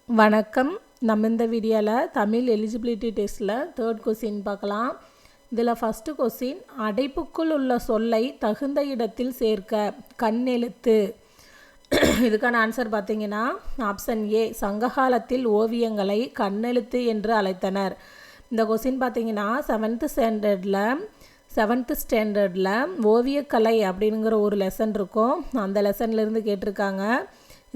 வணக்கம். நம்ம இந்த வீடியோவில் தமிழ் எலிஜிபிலிட்டி டெஸ்ட்டில் 3rd கொஸ்டின் பார்க்கலாம். இதில் ஃபஸ்ட்டு கொஸ்டின், அடைப்புக்குள் உள்ள சொல்லை தகுந்த இடத்தில் சேர்க்க கண்ணெழுத்து. இதுக்கான ஆன்சர் பார்த்தீங்கன்னா ஆப்ஷன் ஏ, சங்ககாலத்தில் ஓவியங்களை கண்ணெழுத்து என்று அழைத்தனர். இந்த கொஸ்டின் பார்த்தீங்கன்னா 7th ஸ்டாண்டர்டில் ஓவியக்கலை அப்படிங்கிற ஒரு லெசன் இருக்கும். அந்த லெசன்லேருந்து கேட்டிருக்காங்க.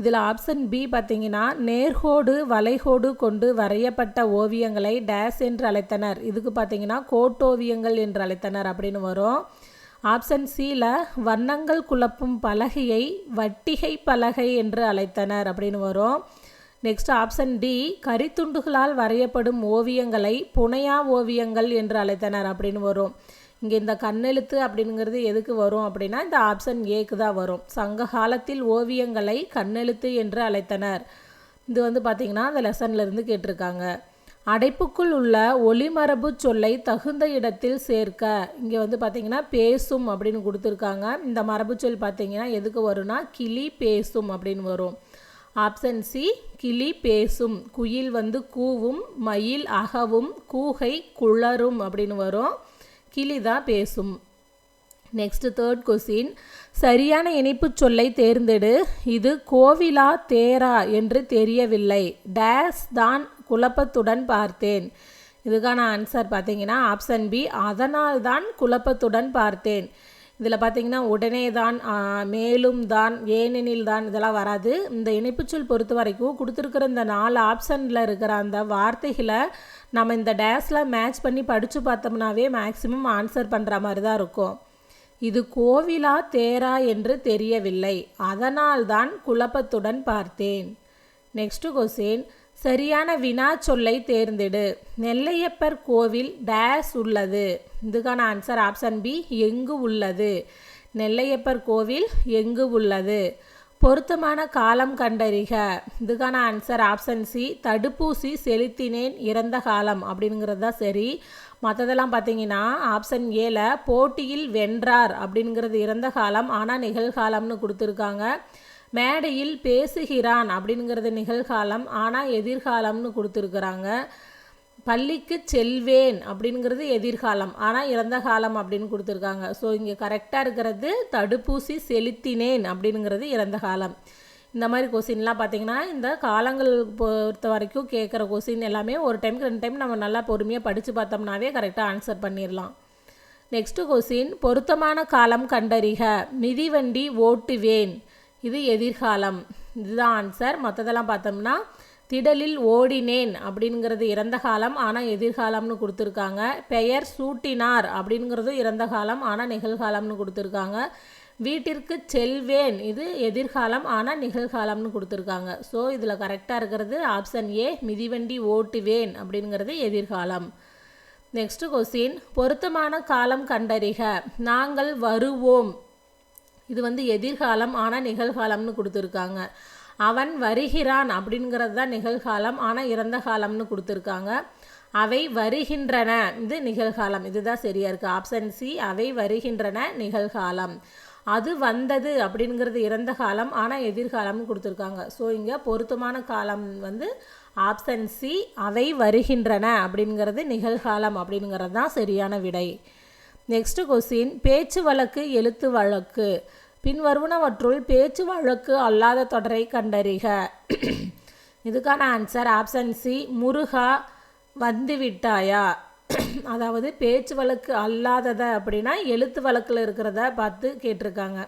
இதில் ஆப்ஷன் பி பார்த்தீங்கன்னா, நேர்கோடு வளைகோடு கொண்டு வரையப்பட்ட ஓவியங்களை டேஸ் என்று அழைத்தனர். இதுக்கு பார்த்தீங்கன்னா கோட்டோவியங்கள் என்று அழைத்தனர் அப்படின்னு வரும். ஆப்ஷன் சியில் வண்ணங்கள் குழப்பும் பலகையை வட்டிகை பலகை என்று அழைத்தனர் அப்படின்னு வரும். நெக்ஸ்ட் ஆப்ஷன் டி, கரித்துண்டுகளால் வரையப்படும் ஓவியங்களை புனையா ஓவியங்கள் என்று அழைத்தனர் அப்படின்னு வரும். இங்கே இந்த கண்ணெழுத்து அப்படிங்கிறது எதுக்கு வரும் அப்படின்னா இந்த ஆப்ஷன் ஏக்கு தான் வரும். சங்க காலத்தில் ஓவியங்களை கண்ணெழுத்து என்று அழைத்தனர். இது பார்த்திங்கன்னா அந்த லெசன்லேருந்து கேட்டிருக்காங்க. அடைப்புக்குள் உள்ள ஒளிமரபு சொல்லை தகுந்த இடத்தில் சேர்க்க. இங்கே பார்த்திங்கன்னா பேசும் அப்படின்னு கொடுத்துருக்காங்க. இந்த மரபு சொல் பார்த்திங்கன்னா எதுக்கு வரும்னா கிளி பேசும் அப்படின்னு வரும். ஆப்ஷன் சி, கிளி பேசும். குயில் கூவும், மயில் அகவும், கூகை குளரும் அப்படின்னு வரும். கிளி தான் பேசும். நெக்ஸ்ட் 3rd கொஸ்டின், சரியான இணைப்பு சொல்லை தேர்ந்தெடு. இது கோவிலா தேரா என்று தெரியவில்லை. டேஸ் தான் குழப்பத்துடன் பார்த்தேன். இதுக்கான ஆன்சர் பார்த்தீங்கன்னா ஆப்ஷன் பி, அதனால் தான் குழப்பத்துடன் பார்த்தேன். இதில் பார்த்தீங்கன்னா உடனே தான், மேலும் தான், ஏனெனில் தான் இதெல்லாம் வராது. இந்த இணைப்புச்சொல் பொறுத்த வரைக்கும் கொடுத்துருக்கிற இந்த 4 ஆப்ஷனில் இருக்கிற அந்த வார்த்தைகளை நம்ம இந்த டேஸில் மேட்ச் பண்ணி படித்து பார்த்தோம்னாவே மேக்ஸிமம் ஆன்சர் பண்ணுற மாதிரி தான் இருக்கும். இது கோவிலா தேரா என்று தெரியவில்லை, அதனால் தான் குழப்பத்துடன் பார்த்தேன். நெக்ஸ்ட் கொஸ்டின், சரியான வினா சொல்லை தேர்ந்தெடு. நெல்லையப்பர் கோவில் டேஸ் உள்ளது. இதுக்கான ஆன்சர் ஆப்ஷன் பி, எங்கு உள்ளது. நெல்லையப்பர் கோவில் எங்கு உள்ளது. பொருத்தமான காலம் கண்டறிக. இதுக்கான ஆன்சர் ஆப்ஷன் சி, தடுப்பூசி செலுத்தினேன் இறந்த காலம் அப்படிங்கிறது தான் சரி. மற்றதெல்லாம் பார்த்தீங்கன்னா ஆப்ஷன் ஏல போட்டியில் வென்றார் அப்படிங்கிறது இறந்த காலம் ஆனால் நிகழ்காலம்னு கொடுத்துருக்காங்க. மேடையில் பேசுகிறான் அப்படிங்கிறது நிகழ்காலம் ஆனால் எதிர்காலம்னு கொடுத்துருக்குறாங்க. பள்ளிக்கு செல்வேன் அப்படிங்கிறது எதிர்காலம் ஆனால் இறந்த காலம் அப்படின்னு கொடுத்துருக்காங்க. ஸோ இங்கே கரெக்டாக இருக்கிறது தடுப்பூசி செலுத்தினேன் அப்படிங்கிறது இறந்த காலம். இந்த மாதிரி கொஸ்டின்லாம் பார்த்திங்கன்னா இந்த காலங்கள் பொறுத்த வரைக்கும் கேட்குற கொஸ்டின் எல்லாமே ஒரு டைமுக்கு 2 டைம் நம்ம நல்லா பொறுமையாக படித்து பார்த்தோம்னாவே கரெக்டாக ஆன்சர் பண்ணிடலாம். நெக்ஸ்ட்டு கொஸ்டின், பொருத்தமான காலம் கண்டறிக. மிதிவண்டி ஓட்டுவேன், இது எதிர்காலம். இதுதான் ஆன்சர். மற்றதெல்லாம் பார்த்தோம்னா திடலில் ஓடினேன் அப்படிங்கிறது இறந்த காலம் ஆனால் எதிர்காலம்னு கொடுத்துருக்காங்க. பெயர் சூட்டினார் அப்படிங்கிறது இறந்த காலம் ஆனால் நிகழ்காலம்னு கொடுத்துருக்காங்க. வீட்டிற்கு செல்வேன், இது எதிர்காலம் ஆனால் நிகழ்காலம்னு கொடுத்துருக்காங்க. ஸோ இதில் கரெக்டாக இருக்கிறது ஆப்ஷன் ஏ, மிதிவண்டி ஓட்டுவேன் அப்படிங்கிறது எதிர்காலம். நெக்ஸ்ட் கொஸ்டின், பொருத்தமான காலம் கண்டறிக. நாங்கள் வருவோம், இது எதிர்காலம் ஆனால் நிகழ்காலம்னு கொடுத்துருக்காங்க. அவன் வருகிறான் அப்படிங்கிறது தான் நிகழ்காலம் ஆனால் இறந்த காலம்னு கொடுத்துருக்காங்க. அவை வருகின்றன, இது நிகழ்காலம். இதுதான் சரியாக இருக்குது. ஆப்ஷன் சி, அவை வருகின்றன நிகழ்காலம். அது வந்தது அப்படிங்கிறது இறந்த காலம் ஆனால் எதிர்காலம்னு கொடுத்துருக்காங்க. ஸோ இங்கே பொருத்தமான காலம் ஆப்ஷன் சி, அவை வருகின்றன அப்படிங்கிறது நிகழ்காலம் அப்படிங்கிறது தான் சரியான விடை. நெக்ஸ்ட் கொஸ்டின், பேச்சு வழக்கு எழுத்து வழக்கு. பின்வருவனவற்றுள் பேச்சு வழக்கு அல்லாத தொடரை கண்டறிக. இதுக்கான ஆன்சர் ஆப்ஷன் சி, முருகா வந்துவிட்டாயா. அதாவது பேச்சு வழக்கு அல்லாததை அப்படின்னா எழுத்து வழக்கில் இருக்கிறத பார்த்து கேட்டிருக்காங்க.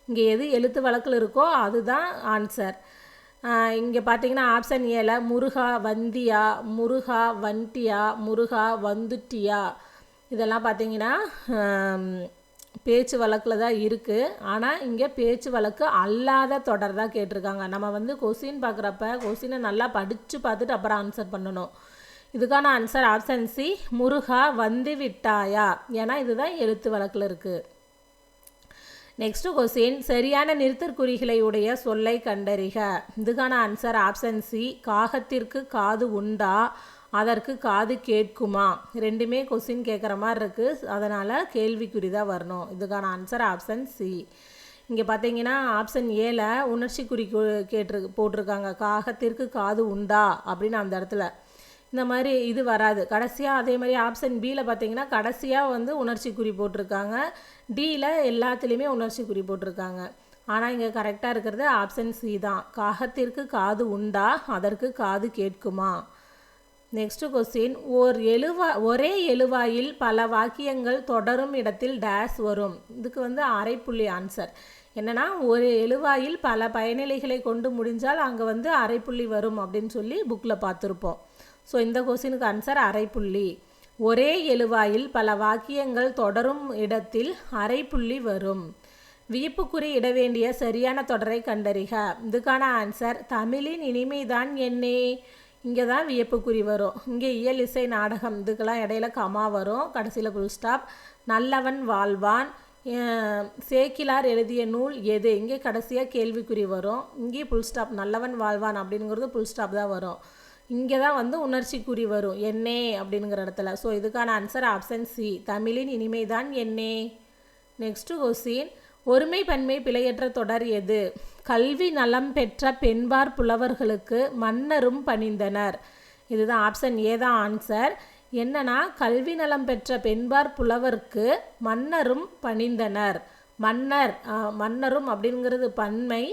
இங்கே எது எழுத்து வழக்கில் இருக்கோ அதுதான் ஆன்சர். இங்கே பார்த்தீங்கன்னா ஆப்ஷன் ஏல முருகா வந்தியா, முருகா வண்டியா, முருகா வந்துட்டியா, இதெல்லாம் பார்த்தீங்கன்னா பேச்சு வழக்கில் தான் இருக்குது. ஆனால் இங்கே பேச்சு வழக்கு அல்லாத தொடர் தான் கேட்டிருக்காங்க. நம்ம கொஸ்டின் பார்க்குறப்ப கொஸ்டினை நல்லா படித்து பார்த்துட்டு அப்புறம் ஆன்சர் பண்ணணும். இதுக்கான ஆன்சர் ஆப்ஷன் சி, முருகா வந்து விட்டாயா, ஏன்னா இதுதான் எழுத்து வழக்கில் இருக்குது. நெக்ஸ்ட் கொஸ்டின், சரியான நிறுத்தற்குறிகளை உடைய சொல்லை கண்டறிக. இதுக்கான ஆன்சர் ஆப்ஷன் சி, காகத்திற்கு காது உண்டா, அதற்கு காது கேட்குமா. ரெண்டுமே கொஸ்டின் கேட்குற மாதிரி இருக்குது, அதனால் கேள்விக்குறி தான் வரணும். இதுக்கான ஆன்சர் ஆப்ஷன் சி. இங்கே பார்த்தீங்கன்னா ஆப்ஷன் ஏல உணர்ச்சி குறி போட்டிருக்காங்க. காகத்திற்கு காது உண்டா அப்படின்னு அந்த இடத்துல. இந்த மாதிரி இது வராது. கடைசியாக அதே மாதிரி ஆப்ஷன் பியில் பார்த்தீங்கன்னா கடைசியாக வந்து உணர்ச்சி குறி போட்டிருக்காங்க. டியில் எல்லாத்துலேயுமே உணர்ச்சி குறி போட்டிருக்காங்க. ஆனால் இங்கே கரெக்டாக இருக்கிறது ஆப்ஷன் சி தான். காகத்திற்கு காது உண்டா, அதற்கு காது கேட்குமா. நெக்ஸ்ட் கொஸ்டின், ஒரே எழுவாயில் பல வாக்கியங்கள் தொடரும் இடத்தில் டேஸ் வரும். இதுக்கு வந்து அரைப்புள்ளி ஆன்சர். என்னென்னா ஒரு எழுவாயில் பல பயனிலைகளை கொண்டு முடிஞ்சால் அங்கே வந்து அரைப்புள்ளி வரும் அப்படின்னு சொல்லி புக்கில் பார்த்துருப்போம். ஸோ இந்த கொஸ்டினுக்கு ஆன்சர் அரைப்புள்ளி. ஒரே எழுவாயில் பல வாக்கியங்கள் தொடரும் இடத்தில் அரைப்புள்ளி வரும். வியப்புக்குறி இட வேண்டிய சரியான தொடரை கண்டறிக. இதுக்கான ஆன்சர் தமிழின் இனிமைதான் என்னே. இங்கே தான் வியப்புக்குறி வரும். இங்கே இயல் இசை நாடகம் இதுக்கெல்லாம் இடையில கமா வரும், கடைசியில் புல் ஸ்டாப். நல்லவன் வாழ்வான், சேக்கிலார் எழுதிய நூல் எது, இங்கே கடைசியாக கேள்விக்குறி வரும். இங்கே புல் ஸ்டாப். நல்லவன் வாழ்வான் அப்படிங்கிறது புல் ஸ்டாப் தான் வரும். இங்கே தான் வந்து உணர்ச்சி குறி வரும் என்னே அப்படிங்கிற இடத்துல. ஸோ இதுக்கான ஆன்சர் ஆப்ஷன் சி, தமிழின் இனிமைதான் என்னே. நெக்ஸ்ட்டு கொஸ்டின், ஒருமை பன்மை பிழையற்ற தொடர் எது. கல்வி நலம் பெற்ற பெண்பார் புலவர்களுக்கு மன்னரும் பணிந்தனர். இதுதான் ஆப்ஷன் ஏ தான் ஆன்சர். என்னன்னா கல்வி நலம் பெற்ற பெண்பார் புலவருக்கு மன்னரும் பணிந்தனர். மன்னரும் அப்படிங்கிறது பன்மை.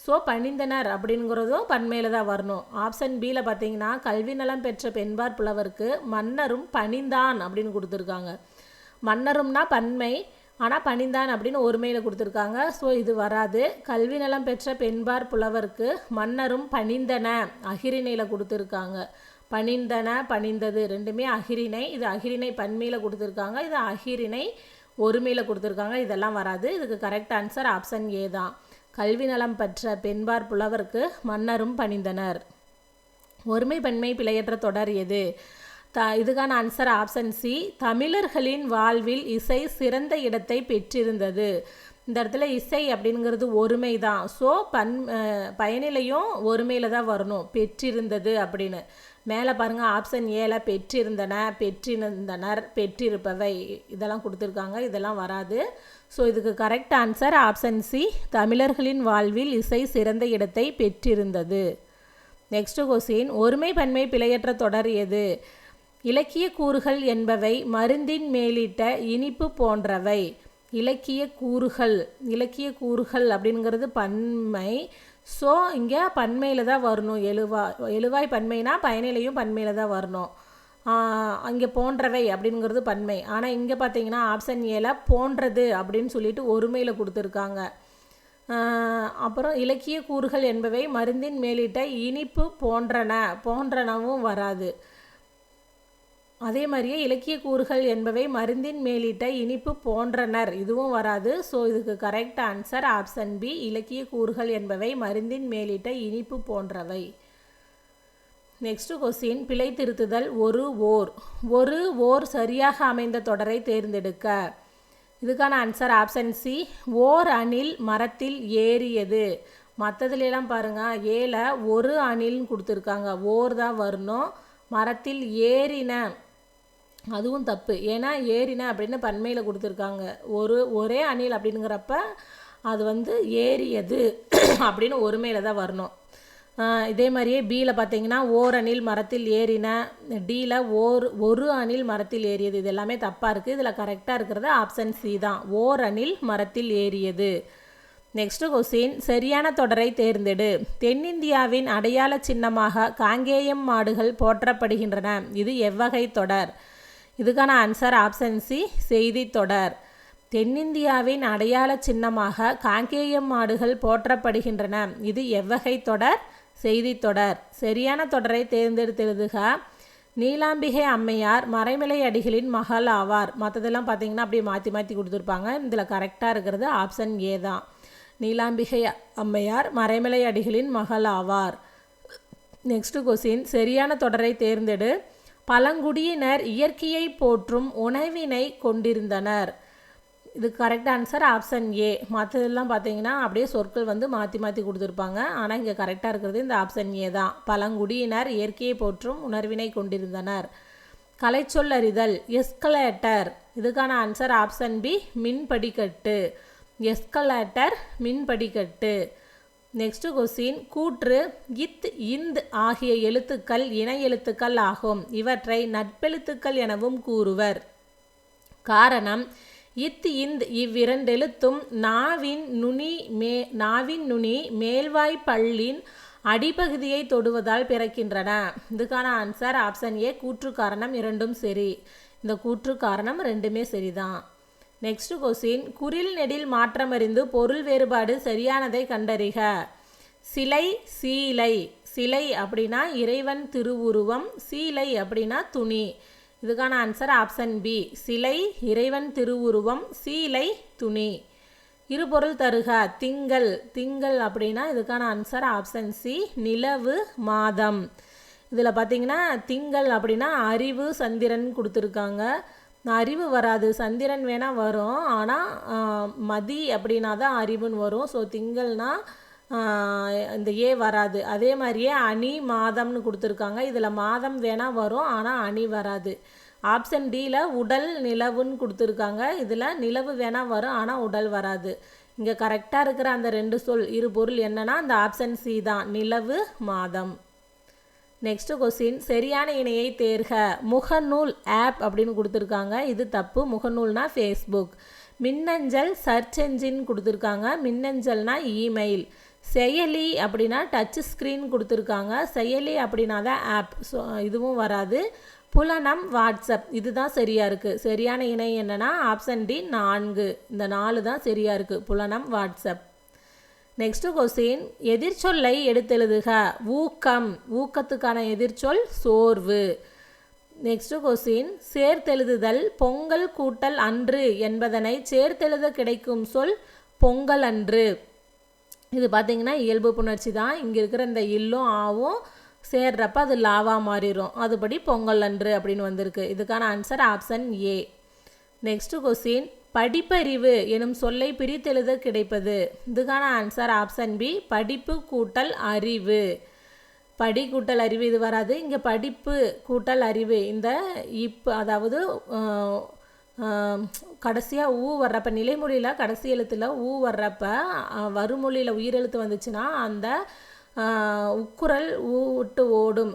ஸோ பணிந்தனர் அப்படிங்கிறதும் பன்மையில் தான் வரணும். ஆப்ஷன் பியில் பார்த்தீங்கன்னா கல்வி நலம் பெற்ற பெண்பார் புலவருக்கு மன்னரும் பணிந்தான் அப்படின்னு கொடுத்துருக்காங்க. மன்னரும்னா பன்மை, ஆனால் பணிந்தான் அப்படின்னு ஒருமையில் கொடுத்துருக்காங்க. ஸோ இது வராது. கல்வி நலம் பெற்ற பெண்பார் புலவருக்கு மன்னரும் பணிந்தன அகிரிணையில் கொடுத்துருக்காங்க. பணிந்தன பணிந்தது ரெண்டுமே அகிரிணை. இது அகிரிணை பன்மையில் கொடுத்துருக்காங்க, இது அகிரிணை ஒருமையில் கொடுத்துருக்காங்க. இதெல்லாம் வராது. இதுக்கு கரெக்ட் ஆன்சர் ஆப்ஷன் ஏ தான். கல்வி நலம் பெற்ற பெண்பார் புலவருக்கு மன்னரும் பணிந்தனர். ஒருமை பன்மை பிழையற்ற தொடர் எது. இதுக்கான ஆன்சர் ஆப்ஷன் சி, தமிழர்களின் வாழ்வில் இசை சிறந்த இடத்தை பெற்றிருந்தது. இந்த இடத்துல இசை அப்படிங்கிறது ஒருமை தான். ஸோ பயனிலையும் ஒருமையில் தான் வரணும், பெற்றிருந்தது அப்படின்னு. மேலே பாருங்கள் ஆப்ஷன் ஏல பெற்றிருந்தன, பெற்றிருந்தனர், பெற்றிருப்பவை இதெல்லாம் கொடுத்துருக்காங்க. இதெல்லாம் வராது. ஸோ இதுக்கு கரெக்ட் ஆன்சர் ஆப்ஷன் சி, தமிழர்களின் வாழ்வில் இசை சிறந்த இடத்தை பெற்றிருந்தது. நெக்ஸ்ட் கொஸ்டின், ஒருமை பன்மை பிழையற்ற தொடர் எது. இலக்கிய கூறுகள் என்பவை மருந்தின் மேலிட்ட இனிப்பு போன்றவை. இலக்கிய கூறுகள் அப்படிங்கிறது பன்மை. ஸோ இங்கே பன்மையில் தான் வரணும். எழுவாய் பன்மைனா பயனிலையும் பன்மையில் தான் வரணும். அங்கே போன்றவை அப்படிங்கிறது பன்மை. ஆனால் இங்கே பார்த்தீங்கன்னா ஆப்ஷன் ஏல போன்றது அப்படின்னு சொல்லிட்டு ஒருமையில் கொடுத்துருக்காங்க. அப்புறம் இலக்கிய கூறுகள் என்பவை மருந்தின் மேலிட்ட இனிப்பு போன்றனவும் வராது. அதே மாதிரியே இலக்கிய கூறுகள் என்பவை மருந்தின் மேலிட்ட இனிப்பு போன்றனர் இதுவும் வராது. ஸோ இதுக்கு கரெக்ட் ஆன்சர் ஆப்ஷன் பி, இலக்கிய கூறுகள் என்பவை மருந்தின் மேலிட்ட இனிப்பு போன்றவை. நெக்ஸ்ட் கொஸ்டின், பிழை திருத்துதல் ஒரு ஓர் சரியாக அமைந்த தொடரை தேர்ந்தெடுக்க. இதுக்கான ஆன்சர் ஆப்ஷன் சி, ஓர் அணில் மரத்தில் ஏறியது. மற்றதுலாம் பாருங்கள் ஏல ஒரு அணில்னு கொடுத்துருக்காங்க, ஓர் தான் வரணும். மரத்தில் ஏறின அதுவும் தப்பு. ஏன்னா ஏறின அப்படின்னு பன்மையில் கொடுத்துருக்காங்க. ஒரே அணில் அப்படிங்கிறப்ப அது வந்து ஏறியது அப்படின்னு ஒருமையில் தான் வரணும். இதே மாதிரியே பியில் பார்த்தீங்கன்னா ஓர் அணில் மரத்தில் ஏறின, டியில் ஒரு அணில் மரத்தில் ஏறியது. இது எல்லாமே தப்பாக இருக்குது. இதில் கரெக்டாக இருக்கிறது ஆப்ஷன் சி தான், ஓர் அணில் மரத்தில் ஏறியது. நெக்ஸ்ட் கொஸ்டின், சரியான தொடரை தேர்ந்தெடு. தென்னிந்தியாவின் அடையாள சின்னமாக காங்கேயம் மாடுகள் போற்றப்படுகின்றன. இது எவ்வகை தொடர். இதுக்கான ஆன்சர் ஆப்ஷன் சி, செய்தி தொடர். தென்னிந்தியாவின் அடையாள சின்னமாக காங்கேயம் மாடுகள் போற்றப்படுகின்றன. இது எவ்வகை தொடர். செய்தி தொடர். சரியான தொடரை தேர்ந்தெடுத்து எழுதுக. நீலாம்பிகை அம்மையார் மறைமலை அடிகளின் மகள் ஆவார். மற்றதெல்லாம் பார்த்தீங்கன்னா அப்படியே மாற்றி மாற்றி கொடுத்துருப்பாங்க. இதில் கரெக்டாக இருக்கிறது ஆப்ஷன் ஏ தான். நீலாம்பிகை அம்மையார் மறைமலை அடிகளின் மகள் ஆவார். நெக்ஸ்ட் கொஸ்டின், சரியான தொடரை தேர்ந்தெடு. பழங்குடியினர் இயற்கையை போற்றும் உணவினை கொண்டிருந்தனர். இது கரெக்ட் ஆன்சர் ஆப்ஷன் ஏ. மற்றதெல்லாம் பார்த்தீங்கன்னா அப்படியே சொற்கள் வந்து மாற்றி மாற்றி கொடுத்துருப்பாங்க. ஆனால் இங்கே கரெக்டாக இருக்கிறது இந்த ஆப்ஷன் ஏ தான். பழங்குடியினர் இயற்கையை போற்றும் உணர்வினை கொண்டிருந்தனர். கலைச்சொல் அறிதல் எஸ்கலேட்டர். இதுக்கான ஆன்சர் ஆப்ஷன் பி, மின்படிக்கட்டு. எஸ்கலேட்டர் மின்படிக்கட்டு. நெக்ஸ்ட் கொஸ்டின், கூற்று இத் இந்த் ஆகிய எழுத்துக்கள் இணை எழுத்துக்கள் ஆகும். இவற்றை நட்பெழுத்துக்கள் எனவும் கூறுவர். காரணம், இத் இந்த் இவ்விரண்டெழுத்தும் நாவின் நுனி மேல்வாய் பல்லின் அடிப்பகுதியை தொடுவதால் பிறக்கின்றன. இதுக்கான ஆன்சர் ஆப்ஷன் ஏ, கூற்று காரணம் இரண்டும் சரி. இந்த கூற்று காரணம் ரெண்டுமே சரிதான். நெக்ஸ்ட் கொஸ்டின், குறில் நெடில் மாற்றமறிந்து பொருள் வேறுபாடு சரியானதை கண்டறிக. சிலை சீலை. சிலை அப்படின்னா இறைவன் திருவுருவம், சீலை அப்படின்னா துணி. இதுக்கான ஆன்சர் ஆப்ஷன் பி, சிலை இறைவன் திருவுருவம், சீலை துணி. இருபொருள் தருக. திங்கள். திங்கள் அப்படின்னா இதுக்கான ஆன்சர் ஆப்ஷன் சி, நிலவு மாதம். இதில் பார்த்தீங்கன்னா திங்கள் அப்படின்னா அறிவு சந்திரன் கொடுத்துருக்காங்க. அறிவு வராது, சந்திரன் வேணால் வரும், ஆனால் மதி அப்படின்னா தான் அறிவுன்னு வரும். ஸோ திங்கள்னா இந்த ஏ வராது. அதே மாதிரியே அணி மாதம்னு கொடுத்துருக்காங்க. இதில் மாதம் வேணால் வரும், ஆனால் அணி வராது. ஆப்ஷன் டியில் உடல் நிலவுன்னு கொடுத்துருக்காங்க. இதில் நிலவு வேணால் வரும், ஆனால் உடல் வராது. இங்கே கரெக்டாக இருக்கிற அந்த ரெண்டு சொல் இரு பொருள் என்னன்னா அந்த ஆப்ஷன் சி தான், நிலவு மாதம். நெக்ஸ்ட் கொஸ்டின், சரியான இணையை தேர்க. முகநூல் ஆப் அப்படின்னு கொடுத்துருக்காங்க. இது தப்பு. முகநூல்னா ஃபேஸ்புக். மின்னஞ்சல் சர்ச் என்ஜின் கொடுத்துருக்காங்க. மின்னஞ்சல்னா இமெயில். செயலி அப்படின்னா டச் ஸ்க்ரீன் கொடுத்துருக்காங்க. செயலி அப்படின்னா தான் ஆப். ஸோ இதுவும் வராது. புலனம் வாட்ஸ்அப். இதுதான் சரியாக இருக்குது. சரியான இணை என்னென்னா ஆப்ஷன் டி 4. இந்த 4 தான் சரியாக இருக்குது. புலனம் வாட்ஸ்அப். நெக்ஸ்ட் கொஸ்டின், எதிர்ச்சொல்லை எடுத்தெழுதுக. ஊக்கம். ஊக்கத்துக்கான எதிர்ச்சொல் சோர்வு. Next question, சேர்த்தெழுதுதல். பொங்கல் கூட்டல் அன்று என்பதனை சேர்த்தெழுத கிடைக்கும் சொல் பொங்கல் அன்று. இது பார்த்திங்கன்னா இயல்பு புணர்ச்சி தான். இங்கே இருக்கிற இந்த இல்லும் ஆவும் சேர்றப்ப அது லாவா மாறிடும். அதுபடி பொங்கல் அன்று அப்படின்னு வந்திருக்கு. இதுக்கான ஆன்சர் ஆப்ஷன் ஏ. நெக்ஸ்ட் கொஸ்டின், படிப்பறிவு எனும் சொல்லை பிரித்தெழுத கிடைப்பது. இதுக்கான ஆன்சர் ஆப்ஷன் பி, படிப்பு கூட்டல் அறிவு. படி கூட்டல் அறிவு இது வராது. இங்கே படிப்பு கூட்டல் அறிவு. இந்த அதாவது கடைசியாக ஊ வர்றப்ப, நிலைமொழியில் கடைசி எழுத்தில் ஊ வர்றப்ப வருமொழியில் உயிரெழுத்து வந்துச்சுன்னா அந்த உக்குரல் ஊ விட்டு ஓடும்,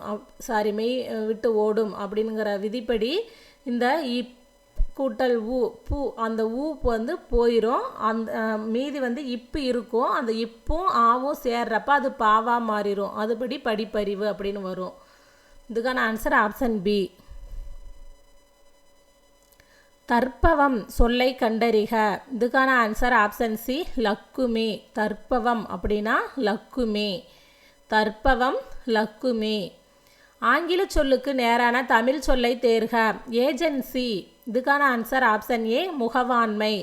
மெய் விட்டு ஓடும் அப்படிங்கிற விதிப்படி இந்த இப் கூட்டல் ஊ பூ அந்த ஊ வந்து போயிடும். அந்த மீதி வந்து இப்பு இருக்கும். அந்த இப்பும் ஆவும் சேர்றப்ப அது பாவா மாறிடும். அதுபடி படிப்பறிவு அப்படின்னு வரும். இதுக்கான ஆன்சர் ஆப்ஷன் பி. தற்பவம் சொல்லை கண்டறிக. இதுக்கான ஆன்சர் ஆப்ஷன் சி, லக்குமி. தற்பவம் அப்படின்னா லக்குமி. தற்பவம் லக்குமி. ஆங்கில சொல்லுக்கு நேரான தமிழ் சொல்லை தேர்க. ஏஜென்சி. இதுக்கான ஆன்சர் ஆப்ஷன் ஏ, முகவாண்மை.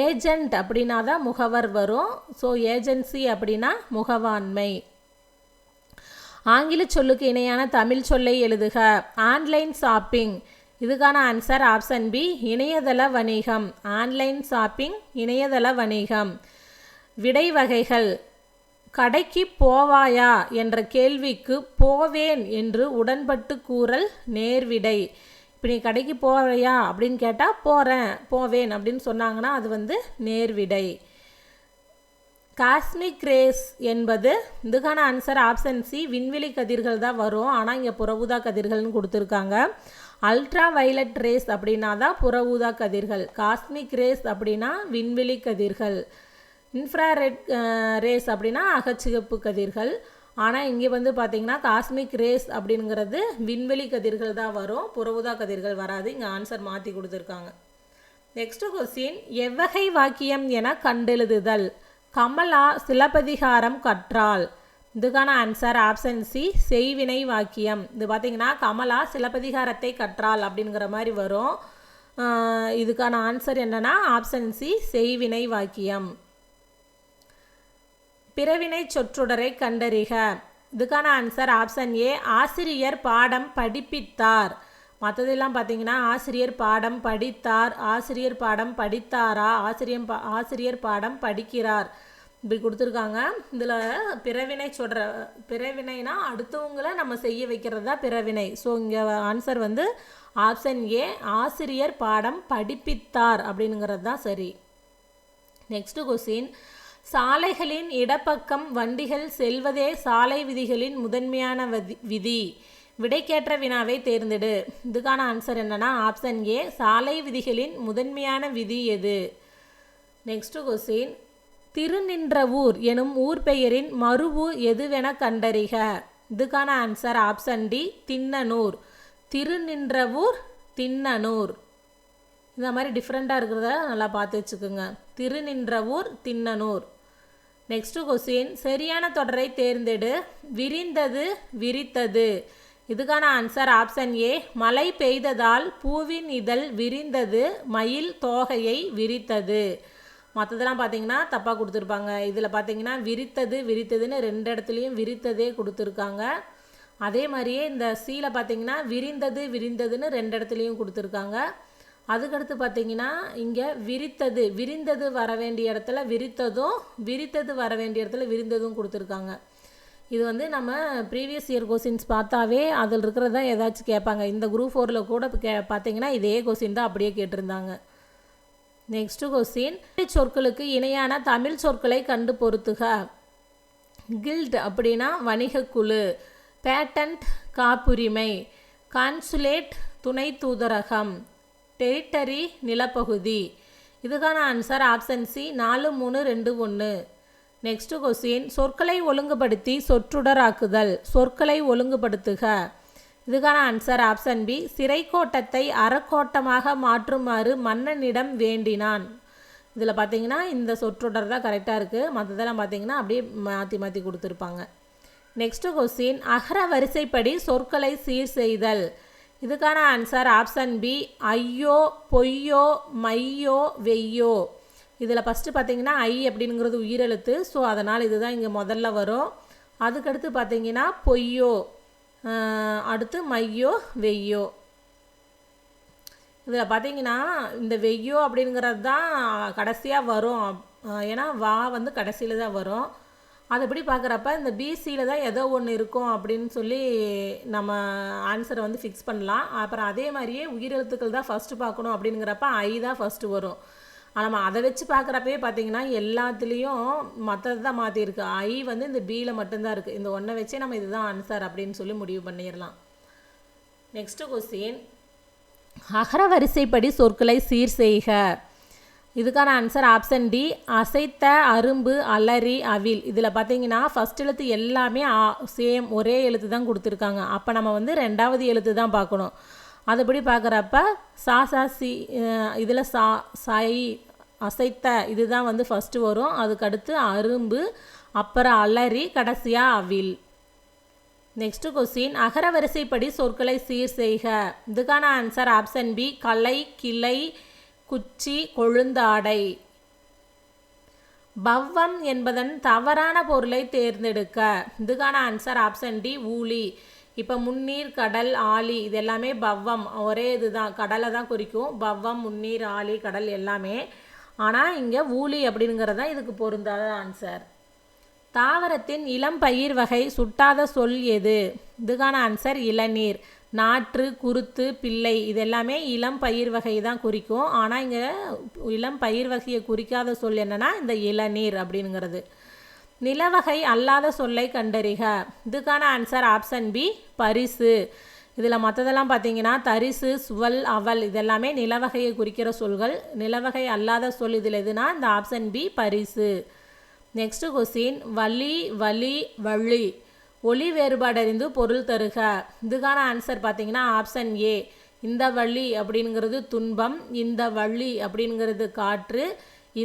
ஏஜென்ட் அப்படின்னா தான் முகவர் வரும். ஸோ ஏஜென்சி அப்படின்னா முகவாண்மை. ஆங்கில சொல்லுக்கு இணையான தமிழ் சொல்லை எழுதுக. Online shopping. இதுக்கான ஆன்சர் ஆப்ஷன் பி, இணையதள வணிகம். ஆன்லைன் ஷாப்பிங் இணையதள வணிகம். விடை வகைகள். கடைக்கு போவாயா என்ற கேள்விக்கு போவேன் என்று உடன்பட்டு கூறல் நேர்விடை. இப்போ நீ கடைக்கு போவையா அப்படின்னு கேட்டால் போவேன் அப்படின்னு சொன்னாங்கன்னா அது வந்து நேர்விடை. காஸ்மிக் ரேஸ் என்பது. இதுக்கான ஆன்சர் ஆப்ஷன் சி, விண்வெளி கதிர்கள் தான் வரும். ஆனால் இங்கே புற ஊதா கதிர்கள்னு கொடுத்துருக்காங்க. அல்ட்ரா வயலட் ரேஸ் அப்படின்னா தான் புற ஊதா கதிர்கள். காஸ்மிக் ரேஸ் அப்படின்னா விண்வெளி கதிர்கள். இன்ஃப்ராரெட் ரேஸ் அப்படின்னா அகச்சிகப்பு கதிர்கள். ஆனால் இங்கே வந்து பார்த்திங்கன்னா காஸ்மிக் ரேஸ் அப்படிங்கிறது விண்வெளி கதிர்கள் தான் வரும், புற ஊதா கதிர்கள் வராது. இங்கே ஆன்சர் மாற்றி கொடுத்துருக்காங்க. நெக்ஸ்ட் கொஸ்டின், எவ்வகை வாக்கியம் என கண்டெழுதுதல். கமலா சிலப்பதிகாரம் கற்றாள். இதுக்கான ஆன்சர் ஆப்ஷன் சி, செய்வினை வாக்கியம். இது பார்த்திங்கன்னா கமலா சிலப்பதிகாரத்தை கற்றாள் அப்படிங்கிற மாதிரி வரும். இதுக்கான ஆன்சர் என்னன்னா ஆப்ஷன் சி, செய்வினை வாக்கியம். பிறவினை சொற்றொடரை கண்டறிக. இதுக்கான ஆன்சர் ஆப்ஷன் ஏ, ஆசிரியர் பாடம் படிப்பித்தார். மற்றதெல்லாம் பார்த்தீங்கன்னா ஆசிரியர் பாடம் படித்தார், ஆசிரியர் பாடம் படித்தாரா, ஆசிரியர் பாடம் படிக்கிறார் இப்படி கொடுத்துருக்காங்க. இதில் பிறவினை பிறவினைனா அடுத்தவங்களை நம்ம செய்ய வைக்கிறது தான் பிறவினை. ஸோ இங்கே ஆன்சர் வந்து ஆப்ஷன் ஏ, ஆசிரியர் பாடம் படிப்பித்தார் அப்படிங்கிறது தான் சரி. நெக்ஸ்ட் கொஸ்டின், சாலைகளின் இடப்பக்கம் வண்டிகள் செல்வதே சாலை விதிகளின் முதன்மையான விதி. விடைக்கேற்ற வினாவை தேர்ந்தெடு. இதுக்கான ஆன்சர் என்னன்னா ஆப்ஷன் ஏ, சாலை விதிகளின் முதன்மையான விதி எது? நெக்ஸ்ட் கொஸ்டின், திருநின்றவூர் எனும் ஊர் பெயரின் மறுவு எதுவென கண்டறிக. இதுக்கான answer option D, Thinnanur. Thiruninravur, Thinnanur. இந்த மாதிரி டிஃப்ரெண்ட்டாக இருக்கிறத நல்லா பார்த்து வச்சுக்கோங்க. திருநின்றவூர், திண்ணனூர். நெக்ஸ்ட் கொஸ்டின், சரியான தொடரை தேர்ந்தெடு. விரிந்தது, விரித்தது. இதுக்கான ஆன்சர் ஆப்ஷன் ஏ, மழை பெய்ததால் பூவின் இதழ் விரிந்தது, மயில் தோகையை விரித்தது. மற்றதெல்லாம் பார்த்தீங்கன்னா தப்பாக கொடுத்துருப்பாங்க. இதில் பார்த்தீங்கன்னா விரித்தது, விரித்ததுன்னு 2 இடத்துலையும் விரித்ததே கொடுத்துருக்காங்க. அதே மாதிரியே இந்த சீல பார்த்தீங்கன்னா விரிந்தது, விரிந்ததுன்னு 2 இடத்துலையும் கொடுத்துருக்காங்க. அதுக்கடுத்து பார்த்தீங்கன்னா இங்கே விரித்தது, விரிந்தது வர வேண்டிய இடத்துல விரித்ததும், விரித்தது வர வேண்டிய இடத்துல விரிந்ததும் கொடுத்துருக்காங்க. இது வந்து நம்ம ப்ரீவியஸ் இயர் கொஸ்டின்ஸ் பார்த்தாவே அதில் இருக்கிறதா ஏதாச்சும் கேட்பாங்க. இந்த குரூப் 4ல் கூட பார்த்தீங்கன்னா இதே கொஸ்டின் தான் அப்படியே கேட்டிருந்தாங்க. நெக்ஸ்ட் கொஸ்டின், சொற்களுக்கு இணையான தமிழ் சொற்களை கண்டு பொறுத்துக. கில்ட் அப்படின்னா வணிகக்குழு, பேட்டன்ட் காப்புரிமை, கான்சுலேட் துணை தூதரகம், டெரிட்டரி நிலப்பகுதி. இதுக்கான answer option C, 4, 3, 2, 1. Next question, சொற்களை ஒழுங்குபடுத்தி சொற்றொடராக்குதல். சொற்களை ஒழுங்குபடுத்துக. இதுக்கான ஆன்சர் ஆப்ஷன் பி, சிறைக்கோட்டத்தை அறக்கோட்டமாக மாற்றுமாறு மன்னனிடம் வேண்டினான். இதில் பார்த்தீங்கன்னா இந்த சொற்றொடர் தான் கரெக்டாக இருக்குது. மற்றதெல்லாம் பார்த்தீங்கன்னா அப்படியே மாற்றி மாற்றி கொடுத்துருப்பாங்க. நெக்ஸ்ட் கொஸ்டின், அகர வரிசைப்படி சொற்களை சீர் செய்தல். இதுக்கான ஆன்சர் ஆப்ஷன் பி, ஐயோ, பொய்யோ, மையோ, வெய்யோ. இதில் ஃபஸ்ட்டு பார்த்தீங்கன்னா ஐ அப்படிங்கிறது உயிரெழுத்து. ஸோ அதனால் இதுதான் இங்கே முதல்ல வரும். அதுக்கடுத்து பார்த்தீங்கன்னா பொய்யோ, அடுத்து மையோ, வெய்யோ. இதில் பார்த்தீங்கன்னா இந்த வெய்யோ அப்படிங்கிறது தான் கடைசியாக வரும். ஏன்னா வா வந்து கடைசியில் தான் வரும். அதுபடி பார்க்குறப்ப இந்த பிசியில் தான் ஏதோ ஒன்று இருக்கும் அப்படின்னு சொல்லி நம்ம ஆன்சரை வந்து ஃபிக்ஸ் பண்ணலாம். அப்புறம் அதே மாதிரியே உயிரெழுத்துக்கள் தான் ஃபஸ்ட்டு பார்க்கணும் அப்படிங்கிறப்ப ஐ தான் ஃபஸ்ட்டு வரும். ஆனால் நம்ம அதை வச்சு பார்க்குறப்பே பார்த்தீங்கன்னா எல்லாத்துலேயும் மற்றது தான் மாற்றிருக்கு. ஐ வந்து இந்த பியில் மட்டும்தான் இருக்குது. இந்த ஒன்றை வச்சே நம்ம இதுதான் ஆன்சர் அப்படின்னு சொல்லி முடிவு பண்ணிடலாம். நெக்ஸ்ட் கொஸ்டின், அகர வரிசைப்படி சொற்களை சீர் செய்க. இதுக்கான ஆன்சர் ஆப்ஷன் டி, அசைத்த, அரும்பு, அலரி, அவில். இதில் பார்த்தீங்கன்னா ஃபஸ்ட் எழுத்து எல்லாமே சேம் ஒரே எழுத்து தான் கொடுத்துருக்காங்க. அப்போ நம்ம வந்து 2வது எழுத்து தான் பார்க்கணும். அதுபடி பார்க்குறப்ப சா சா சி, இதில் சா, சை, அசைத்த இதுதான் வந்து ஃபஸ்ட்டு வரும். அதுக்கடுத்து அரும்பு, அப்புறம் அலரி, கடைசியாக அவில். நெக்ஸ்ட் கொஸ்டின், அகர வரிசைப்படி சொற்களை சீர் செய்க. இதுக்கான ஆன்சர் ஆப்ஷன் பி, கலை, கிளை, குச்சி, கொழுந்தாடை. பவ்வம் என்பதன் தவறான பொருளை தேர்ந்தெடுக்க. இதுக்கான ஆன்சர் ஆப்ஷன் டி, ஊழி. இப்போ முன்னீர், கடல், ஆழி இது எல்லாமே பவ்வம், ஒரே இது தான், கடலை தான் குறிக்கும். பவ்வம், முன்னீர், ஆழி, கடல் எல்லாமே. ஆனால் இங்கே ஊழி அப்படிங்கிறது தான் இதுக்கு பொருந்தாத ஆன்சர். தாவரத்தின் இளம் பயிர் வகை சுட்டாத சொல் எது? இதுக்கான ஆன்சர் இளநீர். நாற்று, குருத்து, பிள்ளை இது எல்லாமே இளம் பயிர் வகை தான் குறிக்கும். ஆனால் இங்கே இளம் பயிர் வகையை குறிக்காத சொல் என்னென்னா இந்த இளநீர் அப்படிங்கிறது. நிலவகை அல்லாத சொல்லை கண்டறிக. இதுக்கான ஆன்சர் ஆப்ஷன் பி, பரிசு. இதில் மற்றதெல்லாம் பார்த்தீங்கன்னா தரிசு, சுவல், அவல் இதெல்லாமே நிலவகையை குறிக்கிற சொல்கள். நிலவகை அல்லாத சொல் இதில் எதுனா இந்த ஆப்ஷன் பி, பரிசு. நெக்ஸ்ட் கொஸ்டின், வலி, வலி, வழி. ஒளி வேறுபாடு அறிந்து பொருள் தருக. இதுக்கான ஆன்சர் பார்த்தீங்கன்னா ஆப்ஷன் ஏ, இந்த வழி அப்படிங்கிறது துன்பம், இந்த வழி அப்படிங்கிறது காற்று,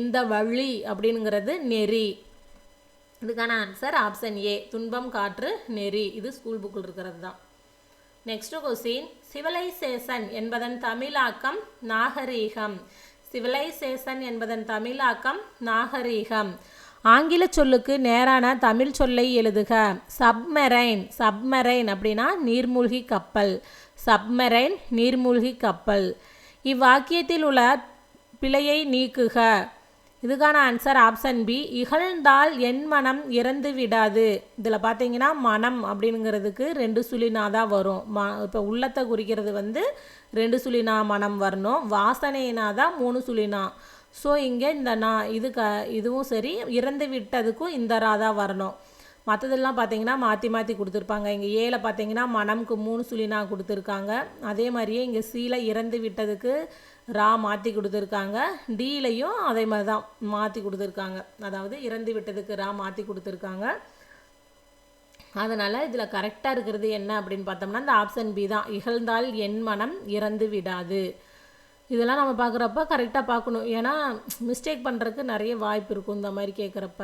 இந்த வழி அப்படிங்கிறது நெறி. இதுக்கான ஆன்சர் ஆப்ஷன் ஏ, துன்பம், காற்று, நெறி. இது ஸ்கூல் புக்கில் இருக்கிறது தான். நெக்ஸ்ட் கொஸ்டின், சிவிலைசேஷன் என்பதன் தமிழாக்கம் நாகரீகம். சிவிலைசேஷன் என்பதன் தமிழாக்கம் நாகரீகம். ஆங்கில சொல்லுக்கு நேரான தமிழ் சொல்லை எழுதுக. சப்மெரைன். சப்மெரைன் அப்படின்னா நீர்மூழ்கி கப்பல். சப்மெரைன் நீர்மூழ்கி கப்பல். இவ்வாக்கியத்தில் உள்ள பிழையை நீக்குக. இதுக்கான ஆன்சர் ஆப்ஷன் பி, இகழ்ந்தால் என் மனம் இறந்து விடாது. இதில் பார்த்தீங்கன்னா மனம் அப்படிங்கிறதுக்கு 2 சுழினா தான் வரும். இப்போ உள்ளத்தை குறிக்கிறது வந்து 2 சுழினா மனம் வரணும். வாசனைனா தான் 3 சுழினா. ஸோ இங்கே இந்த இதுவும் சரி, இறந்து விட்டதுக்கும் இந்த ரா தான் வரணும். மற்றதெல்லாம் பார்த்தீங்கன்னா மாற்றி மாற்றி கொடுத்துருப்பாங்க. இங்கே ஏல பார்த்தீங்கன்னா மனம்க்கு 3 சுழினா கொடுத்துருக்காங்க. அதே மாதிரியே இங்கே சீல இறந்து விட்டதுக்கு ரா மாற்றி கொடுத்துருக்காங்க. டீலையும் அதே மாதிரி தான் மாற்றி கொடுத்துருக்காங்க. அதாவது இறந்து விட்டதுக்கு ரா மாற்றி கொடுத்துருக்காங்க. அதனால் இதில் கரெக்டாக இருக்கிறது என்ன அப்படின்னு பார்த்தோம்னா இந்த ஆப்ஷன் பி தான். இகழ்ந்தால் என் மனம் இறந்து விடாது. இதெல்லாம் நம்ம பார்க்குறப்ப கரெக்டாக பார்க்கணும். ஏன்னா மிஸ்டேக் பண்ணுறதுக்கு நிறைய வாய்ப்பு இருக்கும் இந்த மாதிரி கேட்குறப்ப.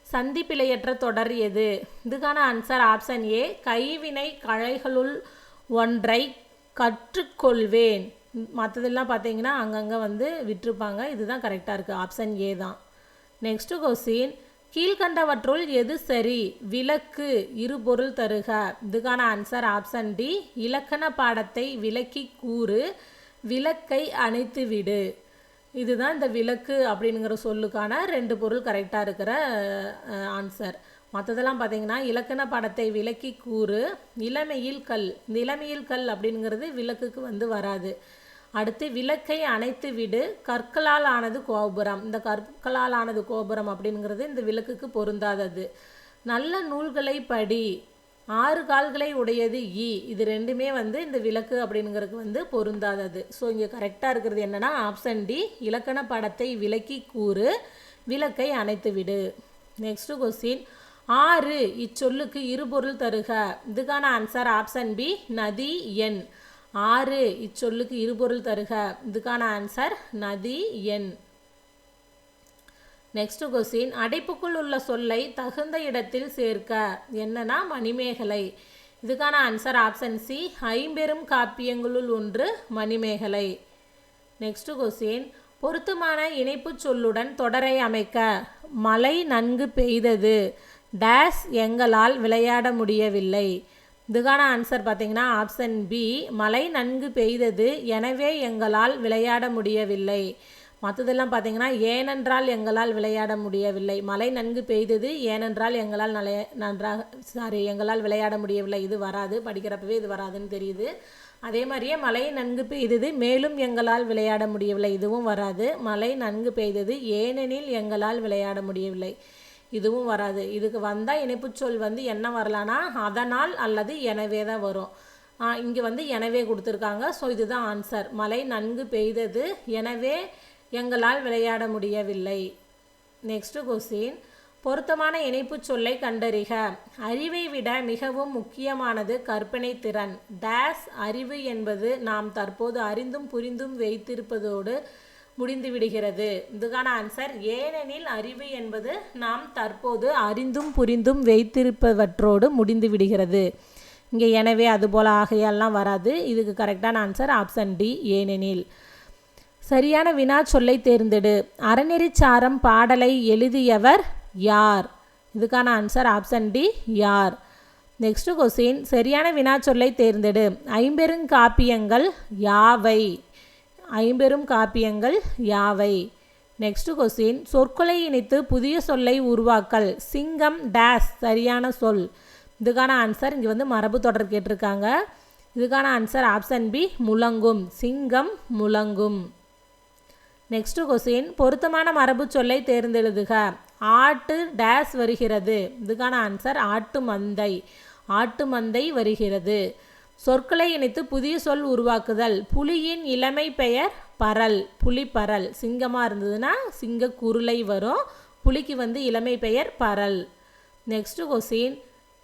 சந்திப்பிழையற்ற தொடர் எது? இதுக்கான ஆன்சர் ஆப்ஷன் ஏ, கைவினை கலைகளுள் ஒன்றை கற்றுக்கொள்வேன். மற்றதெல்லாம் பார்த்தீங்கன்னா அங்கங்கே வந்து விட்டுருப்பாங்க. இதுதான் கரெக்டாக இருக்குது. ஆப்ஷன் ஏ தான். நெக்ஸ்ட்டு கொஸ்டின், கீழ்கண்டவற்றுள் எது சரி? விளக்கு, இருபொருள் தருக. இதுக்கான ஆன்சர் ஆப்ஷன் டி, இலக்கண பாடத்தை விளக்கி கூறு, விளக்கை அணைத்து விடு. இதுதான் இந்த விளக்கு அப்படிங்கிற சொல்லுக்கான 2 பொருள் கரெக்டாக இருக்கிற ஆன்சர். மற்றதெல்லாம் பார்த்தீங்கன்னா இலக்கண பாடத்தை விளக்கி கூறு, இளமையில் கல். இந்த இளமையில் கல் அப்படிங்கிறது விளக்குக்கு வந்து வராது. அடுத்து விளக்கை அணைத்து விடு, கற்களால் ஆனது கோபுரம். இந்த கற்களால் ஆனது கோபுரம் அப்படிங்கிறது இந்த விளக்குக்கு பொருந்தாதது. நல்ல நூல்களை படி, 6 கால்களை உடையது ஈ. இது ரெண்டுமே வந்து இந்த விளக்கு அப்படிங்கிறதுக்கு வந்து பொருந்தாதது. ஸோ இங்கே கரெக்டாக இருக்கிறது என்னென்னா ஆப்ஷன் டி, இலக்கண படத்தை விளக்கி கூறு, விளக்கை அணைத்து விடு. நெக்ஸ்ட்டு கொஸ்டின், 6 இச்சொல்லுக்கு இருபொருள் தருக. இதுக்கான ஆன்சர் ஆப்ஷன் பி, நதி எண். 6 இச்சொல்லுக்கு இருபொருள் தருக. இதுக்கான ஆன்சர் நதி எண். நெக்ஸ்ட் கொஸ்டின், அடைப்புக்குள் உள்ள சொல்லை தகுந்த இடத்தில் சேர்க்க. என்னன்னா மணிமேகலை. இதுக்கான ஆன்சர் ஆப்ஷன் சி, ஐம்பெரும் காப்பியங்களுள் ஒன்று மணிமேகலை. நெக்ஸ்ட் கொஸ்டின், பொருத்தமான இணைப்பு சொல்லுடன் தொடரை அமைக்க. மழை நன்கு பெய்தது, டேஸ் எங்களால் விளையாட முடியவில்லை. இதுக்கான ஆன்சர் பார்த்தீங்கன்னா ஆப்ஷன் பி, மழை நன்கு பெய்தது எனவே எங்களால் விளையாட முடியவில்லை. மற்றதெல்லாம் பார்த்தீங்கன்னா ஏனென்றால் எங்களால் விளையாட முடியவில்லை. மழை நன்கு பெய்தது ஏனென்றால் எங்களால் விளையாட முடியவில்லை. இது வராது, படிக்கிறப்பவே இது வராதுன்னு தெரியுது. அதே மாதிரியே மழை நன்கு பெய்தது மேலும் எங்களால் விளையாட முடியவில்லை. இதுவும் வராது. மழை நன்கு பெய்தது ஏனெனில் எங்களால் விளையாட முடியவில்லை. இதுவும் வராது. இதுக்கு வந்தால் இணைப்புச்சொல் வந்து என்ன வரலான்னா அதனால் அல்லது எனவே தான் வரும். இங்கே வந்து எனவே கொடுத்துருக்காங்க. ஸோ இதுதான் ஆன்சர். மழை நன்கு பெய்தது எனவே எங்களால் விளையாட முடியவில்லை. நெக்ஸ்ட் கொஸ்டின், பொருத்தமான இணைப்பு சொல்லை கண்டறிக. அறிவை விட மிகவும் முக்கியமானது கற்பனை திறன். டேஸ் அறிவு என்பது நாம் தற்போது அறிந்தும் புரிந்தும் வைத்திருப்பதோடு முடிந்து விடுகிறது. இதுக்கான ஆன்சர் ஏனெனில் அறிவு என்பது நாம் தற்போது அறிந்தும் புரிந்தும் வைத்திருப்பவற்றோடு முடிந்து விடுகிறது. இங்கே எனவே அதுபோல் ஆகையெல்லாம் வராது. இதுக்கு கரெக்டான ஆன்சர் ஆப்ஷன் டி, ஏனெனில். சரியான வினா சொல்லை தேர்ந்தெடு. அறநெறிச்சாரம் பாடலை எழுதியவர் யார்? இதுக்கான ஆன்சர் ஆப்ஷன் டி, யார். நெக்ஸ்ட் கொஸ்டின், சரியான வினா சொல்லை தேர்ந்தெடு. ஐம்பெருங்காப்பியங்கள் யாவை? ஐம்பெருங்காப்பியங்கள் யாவை? நெக்ஸ்ட் கொஸ்டின், சொற்களை இணைத்து புதிய சொல்லை உருவாக்கல். சிங்கம் டேஸ் சரியான சொல். இதுக்கான ஆன்சர் இங்கே வந்து மரபு தொடர் கேட்டிருக்காங்க. இதுக்கான ஆன்சர் ஆப்ஷன் பி, முழங்கும். சிங்கம் முழங்கும். நெக்ஸ்ட் கொஸ்டின், பொருத்தமான மரபு சொல்லை தேர்ந்தெழுதுக. ஆட்டு டேஸ் வருகிறது. இதுக்கான ஆன்சர் ஆட்டு மந்தை. ஆட்டு மந்தை வருகிறது. சொற்களை இணைத்து புதிய சொல் உருவாக்குதல். புலியின் இளமை பெயர் பரல். புலிப்பரல். சிங்கமாக இருந்ததுன்னா சிங்க குருளை வரும். புலிக்கு வந்து இளமை பெயர் பரல். நெக்ஸ்ட் கொஸ்டின்,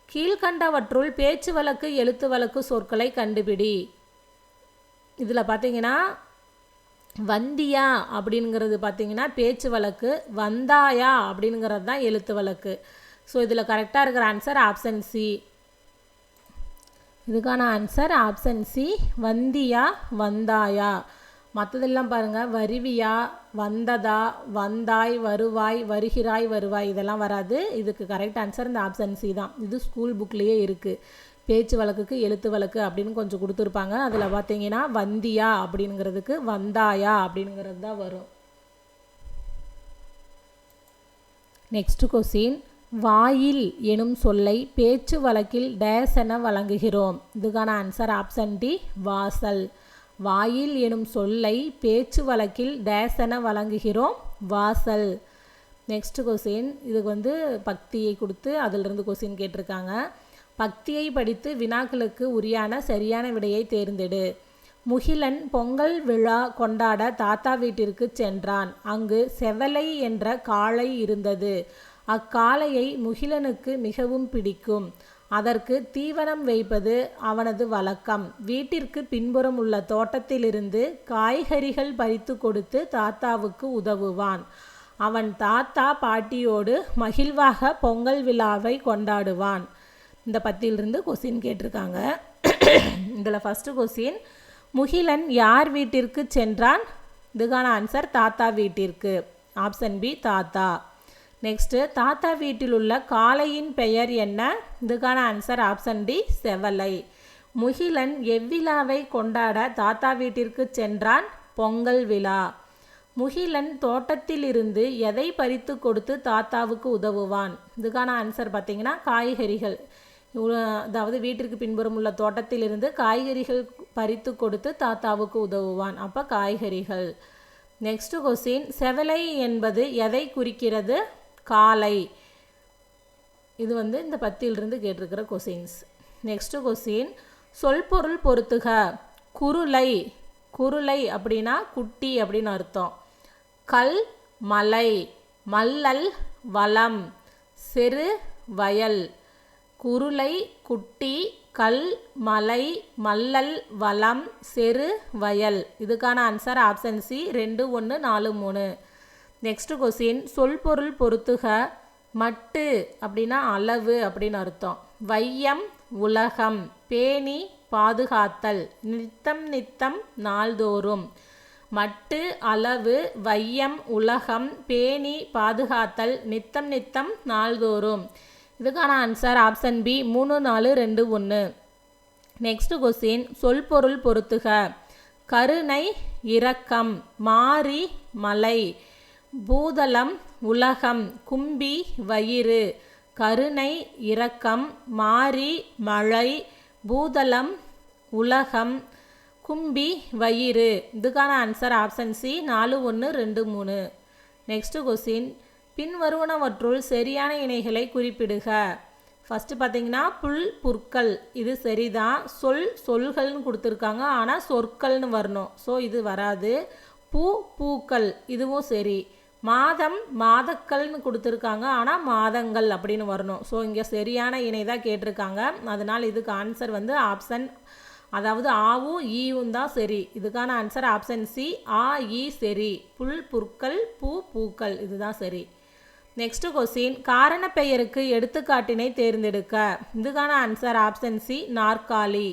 கீழ்கண்டவற்றுள் பேச்சு வழக்கு எழுத்து வழக்கு சொற்களை கண்டுபிடி. இதில் பார்த்தீங்கன்னா வந்தியா அப்படிங்கிறது பார்த்தீங்கன்னா பேச்சு வழக்கு, வந்தாயா அப்படிங்கிறது தான் எழுத்து வழக்கு. ஸோ இதில் கரெக்டாக இருக்கிற ஆன்சர் ஆப்ஷன் சி. இதுக்கான ஆன்சர் ஆப்ஷன் சி, வந்தியா வந்தாயா. மற்றதெல்லாம் பாருங்கள், வருவியா, வந்ததா, வந்தாய், வருவாய், வருகிறாய், வருவாய், இதெல்லாம் வராது. இதுக்கு கரெக்ட் ஆன்சர் இந்த ஆப்ஷன் சி தான். இது ஸ்கூல் புக்லேயே இருக்குது. பேச்சு வழக்குக்கு எழுத்து வழக்கு அப்படின்னு கொஞ்சம் கொடுத்துருப்பாங்க. அதில் பார்த்தீங்கன்னா வந்தியா அப்படிங்கிறதுக்கு வந்தாயா அப்படிங்கிறது தான் வரும். நெக்ஸ்ட் கொஸ்டின், வாயில் எனும் சொல்லை பேச்சு வழக்கில் டேஸ் என வழங்குகிறோம். இதுக்கான ஆன்சர் ஆப்ஷன் டி, வாசல். வாயில் எனும் சொல்லை பேச்சு வழக்கில் டேசென வழங்குகிறோம். வாசல். நெக்ஸ்ட் கொஸ்டின், இதுக்கு பக்தியை கொடுத்து அதிலிருந்து கொஸ்டின் கேட்டிருக்காங்க. பக்தியை படித்து வினாக்களுக்கு உரியான சரியான விடையை தேர்ந்தெடு. முகிலன் பொங்கல் விழா கொண்டாட தாத்தா வீட்டிற்கு சென்றான். அங்கு செவலை என்ற காளை இருந்தது. அக்காளையை முகிலனுக்கு மிகவும் பிடிக்கும். அதற்கு தீவனம் வைப்பது அவனது வழக்கம். வீட்டிற்கு பின்புறம் உள்ள தோட்டத்திலிருந்து காய்கறிகள் பறித்து கொடுத்து தாத்தாவுக்கு உதவுவான். அவன் தாத்தா பாட்டியோடு மகிழ்வாக பொங்கல் விழாவை கொண்டாடுவான். இந்த பத்தியிலிருந்து கொஸ்டின் கேட்டிருக்காங்க. இதில் ஃபஸ்ட்டு கொஸ்டின், முகிலன் யார் வீட்டிற்கு சென்றான்? இதுக்கான ஆன்சர் தாத்தா வீட்டிற்கு. ஆப்ஷன் பி தாத்தா. நெக்ஸ்ட்டு, தாத்தா வீட்டில் உள்ள காளையின் பெயர் என்ன? இதுக்கான ஆன்சர் ஆப்ஷன் டி செவலை. முகிலன் எவ்விழாவை கொண்டாட தாத்தா வீட்டிற்கு சென்றான்? பொங்கல் விழா. முகிலன் தோட்டத்திலிருந்து எதை பறித்து கொடுத்து தாத்தாவுக்கு உதவுவான்? இதுக்கான ஆன்சர் பார்த்திங்கன்னா காய்கறிகள். அதாவது வீட்டிற்கு பின்புறம் உள்ள தோட்டத்திலிருந்து காய்கறிகள் பறித்து கொடுத்து தாத்தாவுக்கு உதவுவான். அப்போ காய்கறிகள். நெக்ஸ்ட் கொஸ்டின், செவலை என்பது எதை குறிக்கிறது? காளை. இது இந்த பத்தியிலிருந்து கேட்டிருக்கிற கொஸ்டின்ஸ். நெக்ஸ்ட் கொஸ்டின், சொல்பொருள் பொறுத்துக. குருளை. குருளை அப்படின்னா குட்டி அப்படின்னு அர்த்தம். கல் மலை. மல்லல் வளம். செரு வயல். குருளை குட்டி, கல் மலை, மல்லல் வளம், செரு வயல். இதுக்கான answer option C 2, 1, 4, 3. Next question, சொல்பொருள் பொறுத்துக. மட்டு அப்படின்னா அளவு அப்படின்னு அர்த்தம். வையம் உலகம். பேணி பாதுகாத்தல். நித்தம் நித்தம் நாள்தோறும். மட்டு அளவு, வையம் உலகம், பேணி பாதுகாத்தல், நித்தம் நித்தம் நாள்தோறும். இதுக்கான answer option B 3, 4, 2, 1. Next question, சொல்பொருள் பொறுத்துக. கருணை இரக்கம். மாரி மலை. பூதளம் உலகம். கும்பி வயிறு. கருணை இரக்கம், மாரி மழை, பூதளம் உலகம், கும்பி வயிறு. இதுக்கான answer option C 4, 1, 2, 3. Next question, பின்வருவனவற்றுள் சரியான இணைகளை குறிப்பிடுக. ஃபஸ்ட்டு பார்த்தீங்கன்னா புல் புற்கள், இது சரிதான். சொல்கள்னு கொடுத்துருக்காங்க, ஆனால் சொற்கள்னு வரணும். ஸோ இது வராது. பூ பூக்கள், இதுவும் சரி. மாதம் மாதக்கள்னு கொடுத்துருக்காங்க, ஆனால் மாதங்கள் அப்படின்னு வரணும். ஸோ இங்கே சரியான இணை தான் கேட்டிருக்காங்க. அதனால் இதுக்கு ஆன்சர் ஆப்ஷன், அதாவது ஆவும் ஈவும் தான் சரி. இதுக்கான ஆன்சர் ஆப்ஷன் சி ஆ ஈ சரி. புல் புற்கள், பூ பூக்கள், இதுதான் சரி. நெக்ஸ்ட் கொஸ்டின், காரண பெயருக்கு எடுத்துக்காட்டினை தேர்ந்தெடுக்க. இதுக்கான ஆன்சர் ஆப்ஷன் சி நாற்காலி.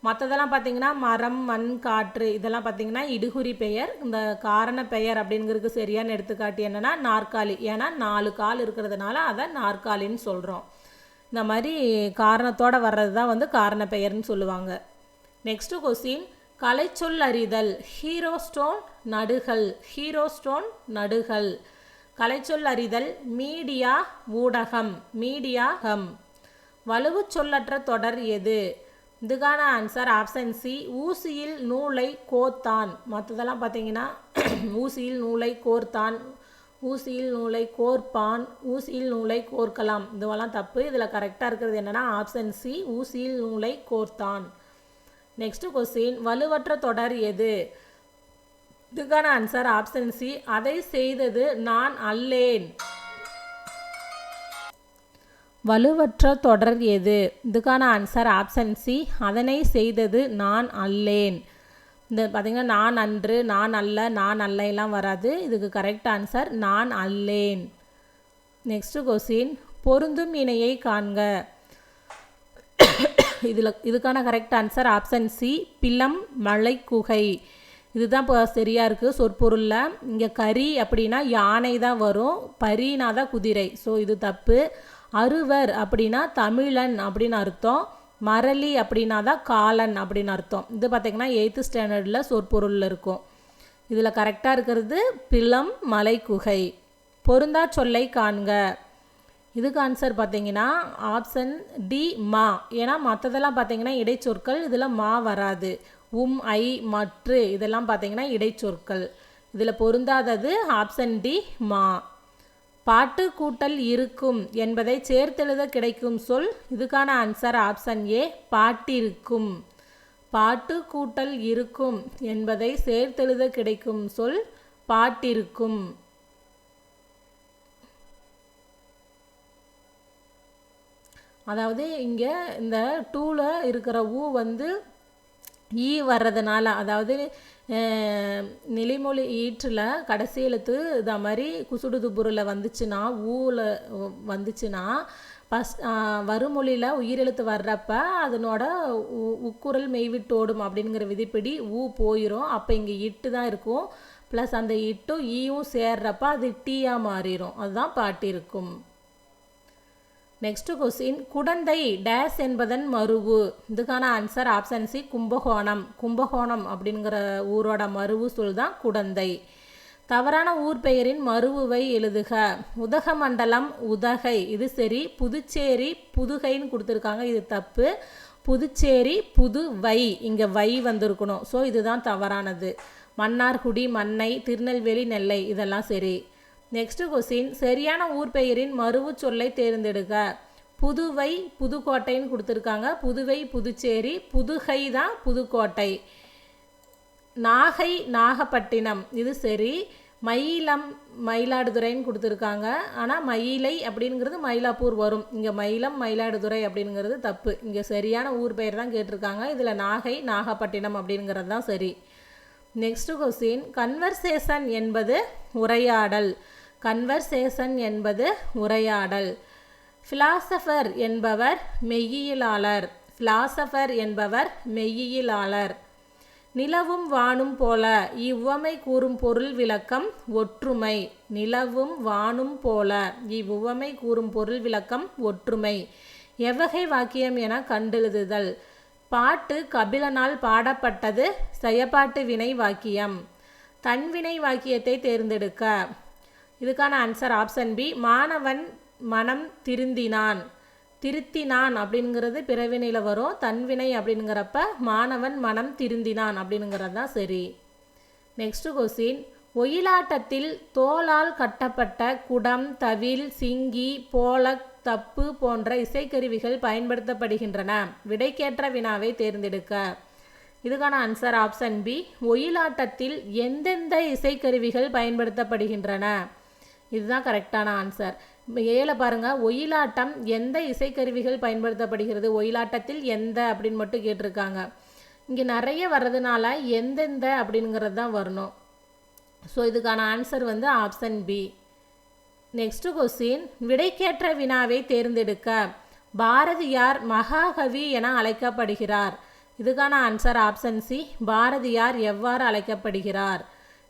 மற்றதெல்லாம் பார்த்தீங்கன்னா மரம், மண், காற்று, இதெல்லாம் பார்த்தீங்கன்னா இடுகுறி பெயர். இந்த காரண பெயர் அப்படிங்கிறதுக்கு சரியான எடுத்துக்காட்டு என்னென்னா நாற்காலி. ஏன்னா 4 கால் இருக்கிறதுனால அதை நாற்காலின்னு சொல்கிறோம். இந்த மாதிரி காரணத்தோடு வர்றது தான் காரண பெயர்னு சொல்லுவாங்க. நெக்ஸ்ட்டு கொஸ்டின், கலைச்சொல் அறிதல். ஹீரோ ஸ்டோன் நடுகள். ஹீரோ ஸ்டோன் நடுகள். கலைச்சொல் அறிதல். மீடியா ஊடகம். மீடியாகம். வலுவு சொல்லற்ற தொடர் எது? இதுக்கான ஆன்சர் ஆப்ஷன் சி ஊசியில் நூலை கோத்தான். மற்றதெல்லாம் பார்த்தீங்கன்னா ஊசியில் நூலை கோர்த்தான், ஊசியில் நூலை கோர்ப்பான், ஊசியில் நூலை கோர்க்கலாம். இதுவெல்லாம் தப்பு. இதில் கரெக்டாக இருக்கிறது என்னென்னா ஆப்ஷன் சி ஊசியில் நூலை கோர்த்தான். நெக்ஸ்ட் கொஸ்டின், வலுவற்ற தொடர் எது? இதுக்கான ஆன்சர் ஆப்ஷன் சி அதை செய்தது நான் அல்லேன். வலுவற்ற தொடர் எது? இதுக்கான ஆன்சர் ஆப்ஷன் சி அதனை செய்தது நான் அல்லேன். இந்த பார்த்திங்கன்னா நான் அன்று, நான் அல்ல, நான் அல்லைலாம் வராது. இதுக்கு கரெக்ட் ஆன்சர் நான் அல்லேன். நெக்ஸ்ட் கொஸ்டின், பொருந்தும் இணையை காண்க. இதுக்கான கரெக்ட் ஆன்சர் ஆப்ஷன் சி பிலம் மலை குகை. இதுதான் இப்போ சரியாக இருக்குது சொற்பொருளில். இங்கே கரி அப்படின்னா யானை தான் வரும், பரினா தான் குதிரை. ஸோ இது தப்பு. அறுவர் அப்படின்னா தமிழன் அப்படின்னு அர்த்தம், மரளி அப்படின்னா தான் காலன் அப்படின்னு அர்த்தம். இது பார்த்திங்கன்னா 8th ஸ்டாண்டர்டில் சொற்பொருளில் இருக்கும். இதில் கரெக்டாக இருக்கிறது பிலம் மலை குகை. பொருந்தா சொல்லை காண்க. இதுக்கு ஆன்சர் பார்த்திங்கன்னா ஆப்ஷன் டி மா. ஏன்னா மற்றதெல்லாம் பார்த்திங்கன்னா இடைச்சொற்கள், இதில் மா வராது. ஐ, மற்று இதெல்லாம் பார்த்தீங்கன்னா இடைச்சொற்கள். இதில் பொருந்தாதது ஆப்ஷன் டி மா. பாட்டு கூட்டல் இருக்கும் என்பதை சேர்த்தெழுத கிடைக்கும் சொல். இதுக்கான ஆன்சர் ஆப்ஷன் ஏ பாட்டிருக்கும். பாட்டு கூட்டல் இருக்கும் என்பதை சேர்த்தெழுத கிடைக்கும் சொல் பாட்டிருக்கும். அதாவது இங்கே இந்த டூவில் இருக்கிற வந்து ஈ வர்றதுனால, அதாவது நிலைமொழி ஈற்றில் கடைசி எழுத்து இதை மாதிரி குசுடுது பொருளில் வந்துச்சுன்னா, ஊவில் வந்துச்சுன்னா வருமொழியில் உயிரெழுத்து வர்றப்ப அதனோட உக்குரல் மெய்விட்டோடும் அப்படிங்கிற விதிப்படி போயிடும். அப்போ இங்கே இட்டு தான் இருக்கும். ப்ளஸ் அந்த இட்டும் ஈயும் சேர்றப்ப அது டீயாக மாறிடும். அதுதான் பாட்டிருக்கும். நெக்ஸ்ட் கொஸ்டின், குடந்தை டேஸ் என்பதன் மருவு. இதுக்கான answer option C Kumbakonam. Kumbakonam அப்படிங்கிற ஊரோட மருவு சொல் தான் குடந்தை. தவறான ஊர் பெயரின் மருவுவை எழுதுக. உதகமண்டலம் உதகை, இது சரி. புதுச்சேரி புதுகைன்னு கொடுத்துருக்காங்க, இது தப்பு. புதுச்சேரி புதுவை, இங்கே வை வந்திருக்கணும். ஸோ இதுதான் தவறானது. மன்னார்குடி மன்னை, திருநெல்வேலி நெல்லை, இதெல்லாம் சரி. நெக்ஸ்ட் கொஸ்டின், சரியான ஊர் பெயரின் மருவு சொல்லை தேர்ந்தெடுக்க. புதுவை புதுக்கோட்டைன்னு கொடுத்துருக்காங்க, புதுவை புதுச்சேரி, புதுகை தான் புதுக்கோட்டை. நாகை நாகப்பட்டினம், இது சரி. மயிலம் மயிலாடுதுறைன்னு கொடுத்துருக்காங்க, ஆனால் மயிலை அப்படிங்கிறது மயிலாப்பூர் வரும். இங்கே மயிலம் மயிலாடுதுறை அப்படிங்கிறது தப்பு. இங்கே சரியான ஊர் பெயர் தான் கேட்டிருக்காங்க. இதில் நாகை நாகப்பட்டினம் அப்படிங்கிறது தான் சரி. நெக்ஸ்ட் கொஸ்டின், கன்வர்சேஷன் என்பது உரையாடல். கன்வர்சேஷன் என்பது உரையாடல். ஃபிலாசபர் என்பவர் மெய்யியலாளர். ஃபிலாசபர் என்பவர் மெய்யியலாளர். நிலவும் வானும் போல, இவ்வுவமை கூறும் பொருள் விளக்கம் ஒற்றுமை. நிலவும் வானும் போல, இவ்வுவமை கூறும் பொருள் விளக்கம் ஒற்றுமை. எவ்வகை வாக்கியம் என கண்டெழுதுதல். பாட்டு கபிலனால் பாடப்பட்டது செயப்பாட்டு வினை வாக்கியம். தன்வினை வாக்கியத்தை தேர்ந்தெடுக்க. இதுக்கான ஆன்சர் ஆப்ஷன் பி மாணவன் மனம் திருந்தினான். திருத்தினான் அப்படிங்கிறது பிறவினையில் வரும். தன்வினை அப்படிங்கிறப்ப மாணவன் மனம் திருந்தினான் அப்படிங்கிறது தான் சரி. நெக்ஸ்ட் கொஸ்டின், ஒயிலாட்டத்தில் தோலால் கட்டப்பட்ட குடம், தவில், சிங்கி, போலக், தப்பு போன்ற இசைக்கருவிகள் பயன்படுத்தப்படுகின்றன. விடைக்கேற்ற வினாவை தேர்ந்தெடுக்க. இதுக்கான ஆன்சர் ஆப்ஷன் பி ஒயிலாட்டத்தில் எந்தெந்த இசைக்கருவிகள் பயன்படுத்தப்படுகின்றன. இதுதான் கரெக்டான ஆன்சர். ஏல பாருங்கள், ஒயிலாட்டம் எந்த இசைக்கருவிகள் பயன்படுத்தப்படுகிறது, ஒயிலாட்டத்தில் எந்த அப்படின்னு மட்டும் கேட்டிருக்காங்க. இங்கே நிறைய வர்றதுனால எந்தெந்த அப்படிங்கிறது தான் வரணும். ஸோ இதுக்கான answer option B. Next question, விடைக்கேற்ற வினாவை தேர்ந்தெடுக்க. பாரதியார் மகாகவி என அழைக்கப்படுகிறார். இதுக்கான ஆன்சர் ஆப்ஷன் சி பாரதியார் எவ்வாறு அழைக்கப்படுகிறார்.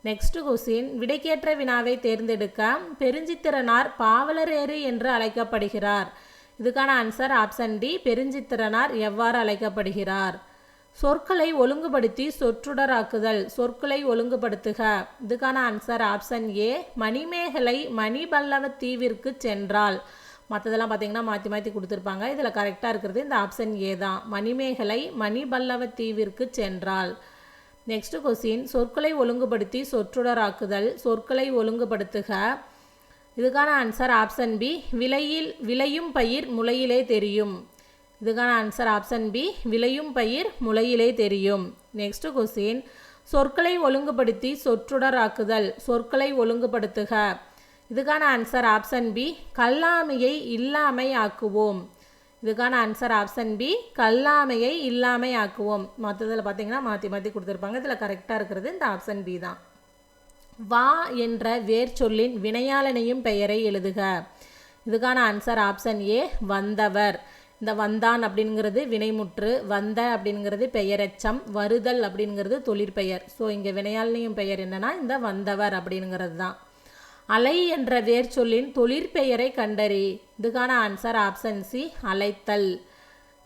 நெக்ஸ்ட் கொஸ்டின், விடைக்கேற்ற வினாவை தேர்ந்தெடுக்க. பெருஞ்சித்திரனார் பாவலரேறு என்று அழைக்கப்படுகிறார். இதுக்கான ஆன்சர் ஆப்ஷன் டி பெருஞ்சித்திரனார் எவ்வாறு அழைக்கப்படுகிறார். சொற்களை ஒழுங்குபடுத்தி சொற்றொடராக்குதல். சொற்களை ஒழுங்குபடுத்துக. இதுக்கான answer option A Manimekalai Manipallava தீவிற்கு சென்றாள். மற்றதெல்லாம் பார்த்தீங்கன்னா மாற்றி மாற்றி கொடுத்துருப்பாங்க. இதில் கரெக்டாக இருக்கிறது இந்த ஆப்ஷன் ஏ தான். மணிமேகலை மணிபல்லவ தீவிற்கு சென்றாள். நெக்ஸ்ட் கொஸ்டின், சொற்களை ஒழுங்குபடுத்தி சொற்றொடராக்குதல். சொற்களை ஒழுங்குபடுத்துக. இதுக்கான ஆன்சர் ஆப்ஷன் பி விளையும் பயிர் முளையிலே தெரியும். இதுக்கான ஆன்சர் ஆப்ஷன் பி விளையும் பயிர் முளையிலே தெரியும். நெக்ஸ்ட் கொஸ்டின், சொற்களை ஒழுங்குபடுத்தி சொற்றொடராக்குதல். சொற்களை ஒழுங்குபடுத்துக. இதுக்கான ஆன்சர் ஆப்ஷன் பி கல்லாமையை இல்லாமை ஆக்குவோம். இதுக்கான ஆன்சர் ஆப்ஷன் பி கல்லாமையை இல்லாமை ஆக்குவோம். மற்றதில் பார்த்தீங்கன்னா மாற்றி மாற்றி கொடுத்துருப்பாங்க. இதில் கரெக்டாக இருக்கிறது இந்த ஆப்ஷன் பி தான். வா என்ற வேர் சொல்லின் வினையாளனையும் பெயரை எழுதுக. இதுக்கான ஆன்சர் ஆப்ஷன் ஏ வந்தவர். இந்த வந்தான் அப்படிங்கிறது வினைமுற்று, வந்த அப்படிங்கிறது பெயரெச்சம், வருதல் அப்படிங்கிறது தொழிற்பெயர். ஸோ இங்கே வினையாளனையும் பெயர் என்னன்னா இந்த வந்தவர் அப்படிங்கிறது தான். அலை என்ற வேர் சொல்லின் தொழிற்பெயரை கண்டறி. இதுக்கான ஆன்சர் ஆப்ஷன் சி அலைத்தல்.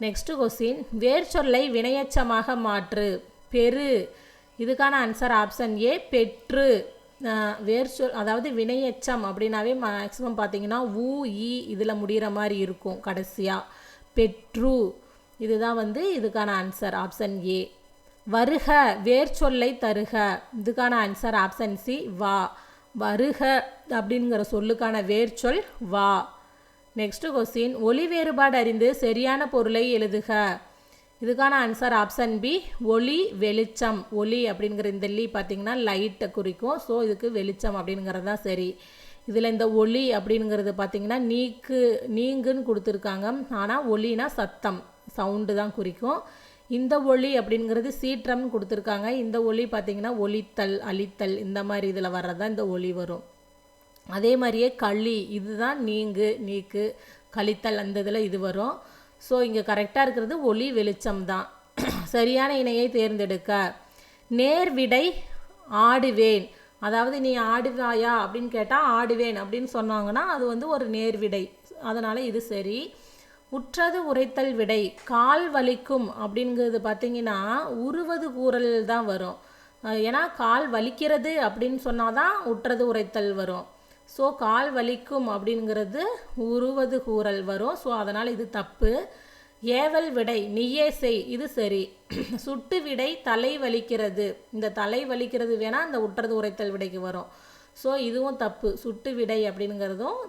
நெக்ஸ்ட் கொஸ்டின், வேர் சொல்லை வினையச்சமாக மாற்று. பெரு. இதுக்கான ஆன்சர் ஆப்ஷன் ஏ பெற்று. வேர் சொல் அதாவது வினையச்சம் அப்படின்னாவே மேக்ஸிமம் பார்த்தீங்கன்னா ஊ ஈ இதில் முடிகிற மாதிரி இருக்கும் கடைசியாக. பெற்று. இதுதான் இதுக்கான ஆன்சர் ஆப்ஷன் ஏ. வருக வேர்ச்சொல்லை தருக. இதுக்கான ஆன்சர் ஆப்ஷன் சி வா. வருக அப்படிங்கிற சொல்லுக்கான வேர்ச்சொல் வா. நெக்ஸ்ட் கொஸ்டின் ஒளி வேறுபாடு அறிந்து சரியான பொருளை எழுதுக. இதுக்கான ஆன்சர் ஆப்ஷன் பி ஒளி வெளிச்சம். ஒளி அப்படிங்கிற இந்த லீ பார்த்திங்கன்னா லைட்டை குறிக்கும். ஸோ இதுக்கு வெளிச்சம் அப்படிங்கிறது தான் சரி. இதில் இந்த ஒளி அப்படிங்கிறது பார்த்திங்கன்னா நீங்குன்னு கொடுத்துருக்காங்க. ஆனால் ஒளினா சத்தம் சவுண்டு தான் குறிக்கும். இந்த ஒளி அப்படிங்கிறது சீற்றம்னு கொடுத்துருக்காங்க. இந்த ஒளி பார்த்திங்கன்னா ஒலித்தல் அழித்தல் இந்த மாதிரி இதில் வர்றதான் இந்த ஒளி வரும். அதே மாதிரியே களி இதுதான் நீக்கு கழித்தல் அந்த இதில் இது வரும். ஸோ இங்கே கரெக்டாக இருக்கிறது ஒளி வெளிச்சம் தான். சரியான இணையை தேர்ந்தெடுக்க. நேர்விடை ஆடுவேன். அதாவது நீ ஆடுவாயா அப்படின்னு கேட்டால் ஆடுவேன் அப்படின்னு சொன்னாங்கன்னா அது வந்து ஒரு நேர்விடை. அதனால் இது சரி. உற்றது உரைத்தல் விடை. கால் வலிக்கும் அப்படிங்கிறது பார்த்திங்கன்னா உருவது கூறல் தான் வரும். ஏன்னா கால் வலிக்கிறது அப்படின்னு சொன்னால் தான் உற்றது உரைத்தல் வரும். ஸோ கால் வலிக்கும் அப்படிங்கிறது உருவது கூறல் வரும். ஸோ அதனால் இது தப்பு. ஏவல் விடை நீயே செய் இது சரி. சுட்டு விடை தலை வலிக்கிறது. இந்த தலை வலிக்கிறது வேணால் அந்த உற்றது உரைத்தல் விடைக்கு வரும். ஸோ இதுவும் தப்பு. சுட்டு விடை அப்படிங்கிறதும்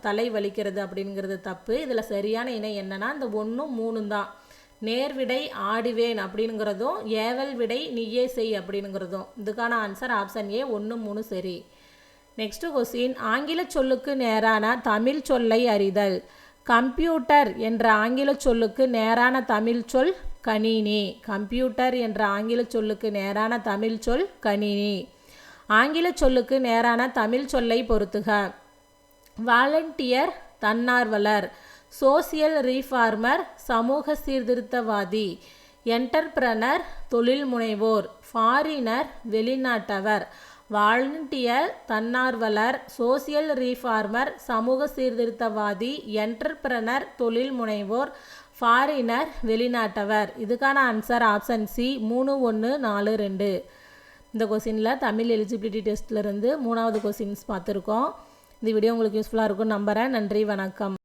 தலை வலிக்கிறது அப்படிங்கிறது தப்பு. இதில் சரியான இணை என்னன்னா இந்த 1 3 தான். நேர்விடை ஆடுவேன் அப்படிங்கிறதும் ஏவல் விடை நீயே செய் அப்படிங்கிறதும். இதுக்கான ஆன்சர் ஆப்ஷன் ஏ 1 3 சரி. நெக்ஸ்ட் கொஸ்டின் ஆங்கில சொல்லுக்கு நேரான தமிழ் சொல்லை அறிதல். கம்ப்யூட்டர் என்ற ஆங்கில சொல்லுக்கு நேரான தமிழ் சொல் கணினி. கம்ப்யூட்டர் என்ற ஆங்கில சொல்லுக்கு நேரான தமிழ் சொல் கணினி. ஆங்கில சொல்லுக்கு நேரான தமிழ் சொல்லை பொறுத்துக. வாலண்டியர் தன்னார்வலர். சோசியல் ரீஃபார்மர் சமூக சீர்திருத்தவாதி. என்டர்பிரனர் தொழில் முனைவோர். ஃபாரினர் வெளிநாட்டவர். வாலண்டியர் தன்னார்வலர் சோசியல் ரீஃபார்மர் சமூக சீர்திருத்தவாதி என்டர்பிரனர் தொழில் முனைவோர் ஃபாரினர் வெளிநாட்டவர். இதுக்கான ஆன்சர் ஆப்ஷன் சி 3 1 4 2. இந்த கொஸ்டினில் தமிழ் எலிஜிபிலிட்டி டெஸ்ட்லேருந்து 3வது கொஸ்டின்ஸ் பார்த்துருக்கோம். இந்த வீடியோ உங்களுக்கு யூஸ்ஃபுல்லாக இருக்கும்னு நம்புகிறேன். நன்றி வணக்கம்.